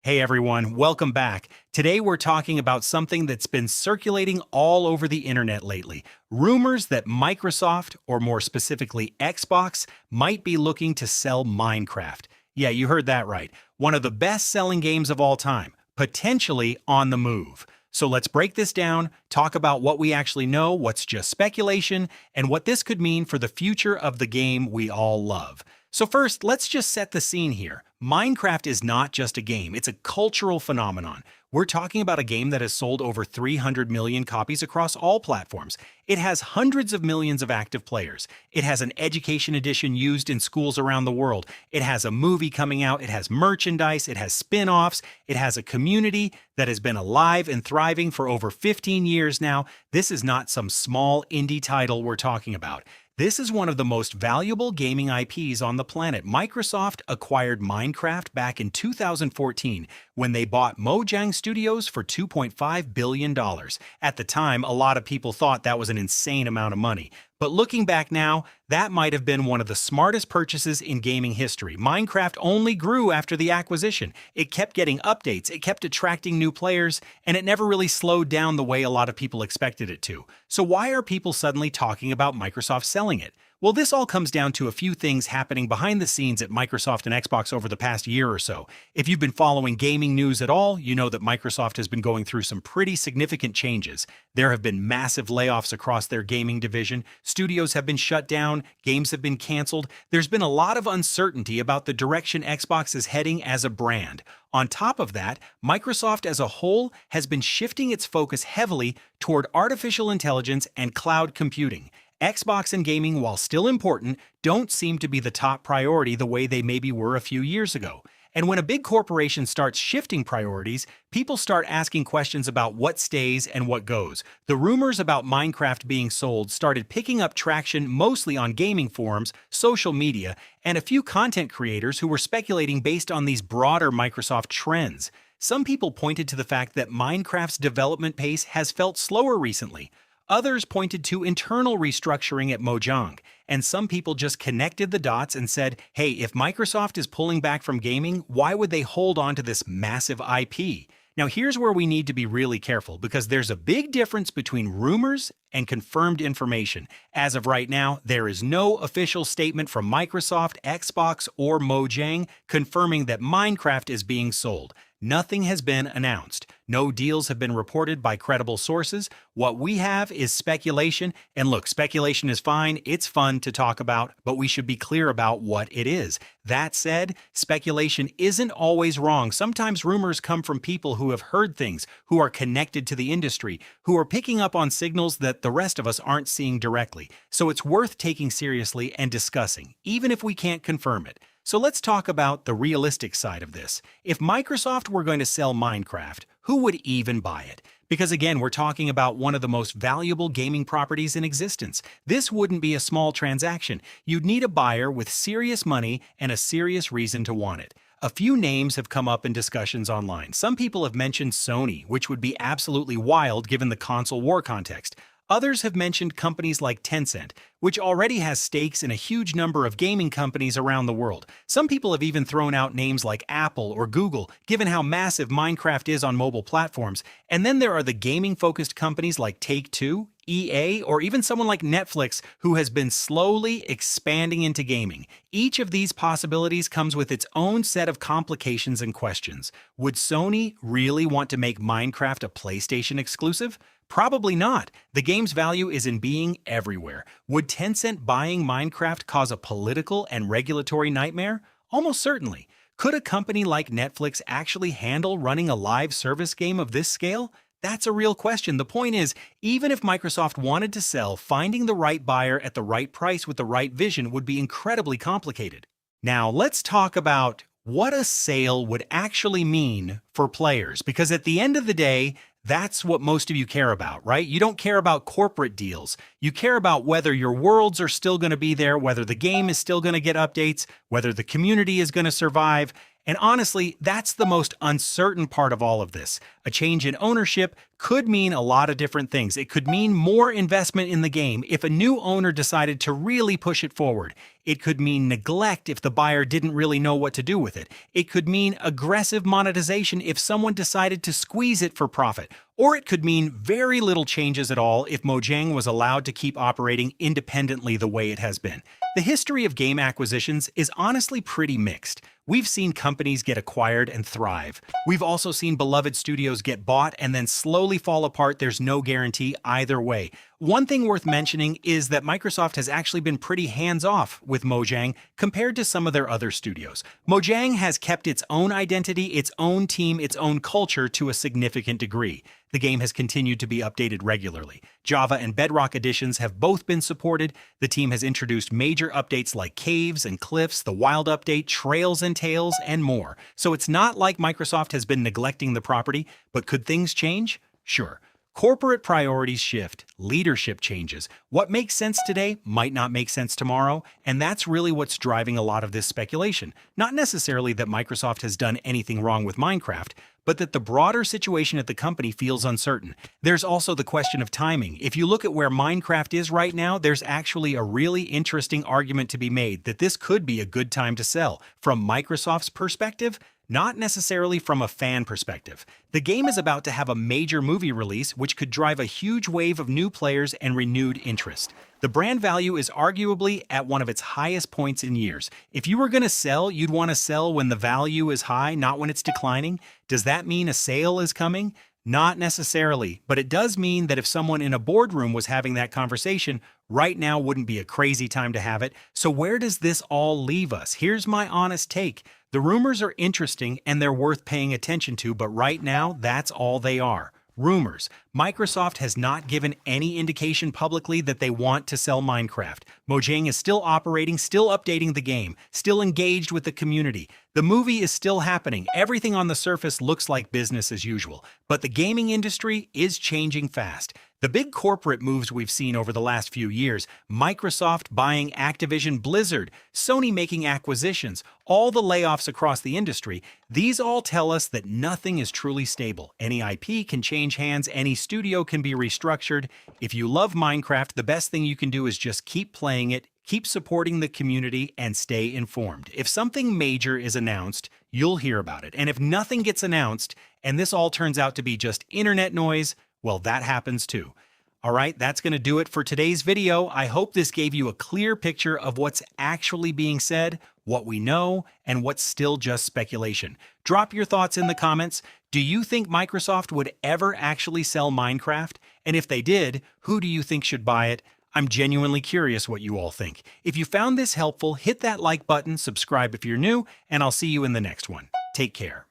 Hey everyone, welcome back. Today we're talking about something that's been circulating all over the internet lately. Rumors that Microsoft, or more specifically Xbox, might be looking to sell Minecraft. Yeah, you heard that right. One of the best-selling games of all time, potentially on the move. So let's break this down, talk about what we actually know, what's just speculation, and what this could mean for the future of the game we all love. So first, let's just set the scene here. Minecraft is not just a game, it's a cultural phenomenon. We're talking about a game that has sold over 300 million copies across all platforms. It has hundreds of millions of active players. It has an education edition used in schools around the world. It has a movie coming out. It has merchandise. It has spin-offs. It has a community that has been alive and thriving for over 15 years now. This is not some small indie title we're talking about. This is one of the most valuable gaming IPs on the planet. Microsoft acquired Minecraft back in 2014 when they bought Mojang Studios for $2.5 billion. At the time, a lot of people thought that was an insane amount of money. But looking back now, that might have been one of the smartest purchases in gaming history. Minecraft only grew after the acquisition. It kept getting updates, it kept attracting new players, and it never really slowed down the way a lot of people expected it to. So why are people suddenly talking about Microsoft selling it? Well, this all comes down to a few things happening behind the scenes at Microsoft and Xbox over the past year or so. If you've been following gaming news at all, you know that Microsoft has been going through some pretty significant changes. There have been massive layoffs across their gaming division, studios have been shut down, games have been canceled. There's been a lot of uncertainty about the direction Xbox is heading as a brand. On top of that, Microsoft as a whole has been shifting its focus heavily toward artificial intelligence and cloud computing. Xbox and gaming, while still important, don't seem to be the top priority the way they maybe were a few years ago. And when a big corporation starts shifting priorities, people start asking questions about what stays and what goes. The rumors about Minecraft being sold started picking up traction mostly on gaming forums, social media, and a few content creators who were speculating based on these broader Microsoft trends. Some people pointed to the fact that Minecraft's development pace has felt slower recently. Others pointed to internal restructuring at Mojang, and some people just connected the dots and said, hey, if Microsoft is pulling back from gaming, why would they hold on to this massive IP? Now here's where we need to be really careful because there's a big difference between rumors and confirmed information. As of right now, there is no official statement from Microsoft, Xbox, or Mojang confirming that Minecraft is being sold. Nothing has been announced. No deals have been reported by credible sources. What we have is speculation. And look, speculation is fine. It's fun to talk about, but we should be clear about what it is. That said, speculation isn't always wrong. Sometimes rumors come from people who have heard things, who are connected to the industry, who are picking up on signals that the rest of us aren't seeing directly. So it's worth taking seriously and discussing, even if we can't confirm it. So let's talk about the realistic side of this. If Microsoft were going to sell Minecraft, who would even buy it? Because again, we're talking about one of the most valuable gaming properties in existence. This wouldn't be a small transaction. You'd need a buyer with serious money and a serious reason to want it. A few names have come up in discussions online. Some people have mentioned Sony, which would be absolutely wild given the console war context. Others have mentioned companies like Tencent, which already has stakes in a huge number of gaming companies around the world. Some people have even thrown out names like Apple or Google, given how massive Minecraft is on mobile platforms. And then there are the gaming-focused companies like Take-Two, EA, or even someone like Netflix who has been slowly expanding into gaming. Each of these possibilities comes with its own set of complications and questions. Would Sony really want to make Minecraft a PlayStation exclusive? Probably not. The game's value is in being everywhere. Would Tencent buying Minecraft cause a political and regulatory nightmare? Almost certainly. Could a company like Netflix actually handle running a live service game of this scale? That's a real question. The point is, even if Microsoft wanted to sell, finding the right buyer at the right price with the right vision would be incredibly complicated. Now, let's talk about what a sale would actually mean for players, because at the end of the day, that's what most of you care about, right? You don't care about corporate deals. You care about whether your worlds are still going to be there, whether the game is still going to get updates, whether the community is going to survive. And honestly, that's the most uncertain part of all of this. A change in ownership could mean a lot of different things. It could mean more investment in the game if a new owner decided to really push it forward. It could mean neglect if the buyer didn't really know what to do with it. It could mean aggressive monetization if someone decided to squeeze it for profit. Or it could mean very little changes at all if Mojang was allowed to keep operating independently the way it has been. The history of game acquisitions is honestly pretty mixed. We've seen companies get acquired and thrive. We've also seen beloved studios get bought and then slowly fall apart. There's no guarantee either way. One thing worth mentioning is that Microsoft has actually been pretty hands-off with Mojang compared to some of their other studios. Mojang has kept its own identity, its own team, its own culture to a significant degree. The game has continued to be updated regularly. Java and Bedrock editions have both been supported. The team has introduced major updates like Caves and Cliffs, the Wild Update, Trails and Tales, and more. So it's not like Microsoft has been neglecting the property, but could things change? Sure. Corporate priorities shift, leadership changes. What makes sense today might not make sense tomorrow, and that's really what's driving a lot of this speculation. Not necessarily that Microsoft has done anything wrong with Minecraft, but that the broader situation at the company feels uncertain. There's also the question of timing. If you look at where Minecraft is right now, there's actually a really interesting argument to be made that this could be a good time to sell. From Microsoft's perspective, not necessarily from a fan perspective. The game is about to have a major movie release, which could drive a huge wave of new players and renewed interest. The brand value is arguably at one of its highest points in years. If you were going to sell, you'd want to sell when the value is high, not when it's declining. Does that mean a sale is coming? Not necessarily, but it does mean that if someone in a boardroom was having that conversation, right now wouldn't be a crazy time to have it. So where does this all leave us? Here's my honest take. The rumors are interesting and they're worth paying attention to, but right now, that's all they are. Rumors. Microsoft has not given any indication publicly that they want to sell Minecraft. Mojang is still operating, still updating the game, still engaged with the community. The movie is still happening. Everything on the surface looks like business as usual. But the gaming industry is changing fast. The big corporate moves we've seen over the last few years, Microsoft buying Activision Blizzard, Sony making acquisitions, all the layoffs across the industry, these all tell us that nothing is truly stable. Any IP can change hands, any studio can be restructured. If you love Minecraft, the best thing you can do is just keep playing it, keep supporting the community, and stay informed. If something major is announced, you'll hear about it. And if nothing gets announced, and this all turns out to be just internet noise, well, that happens too. All right, that's going to do it for today's video. I hope this gave you a clear picture of what's actually being said, what we know, and what's still just speculation. Drop your thoughts in the comments. Do you think Microsoft would ever actually sell Minecraft? And if they did, who do you think should buy it? I'm genuinely curious what you all think. If you found this helpful, hit that like button, subscribe if you're new, and I'll see you in the next one. Take care.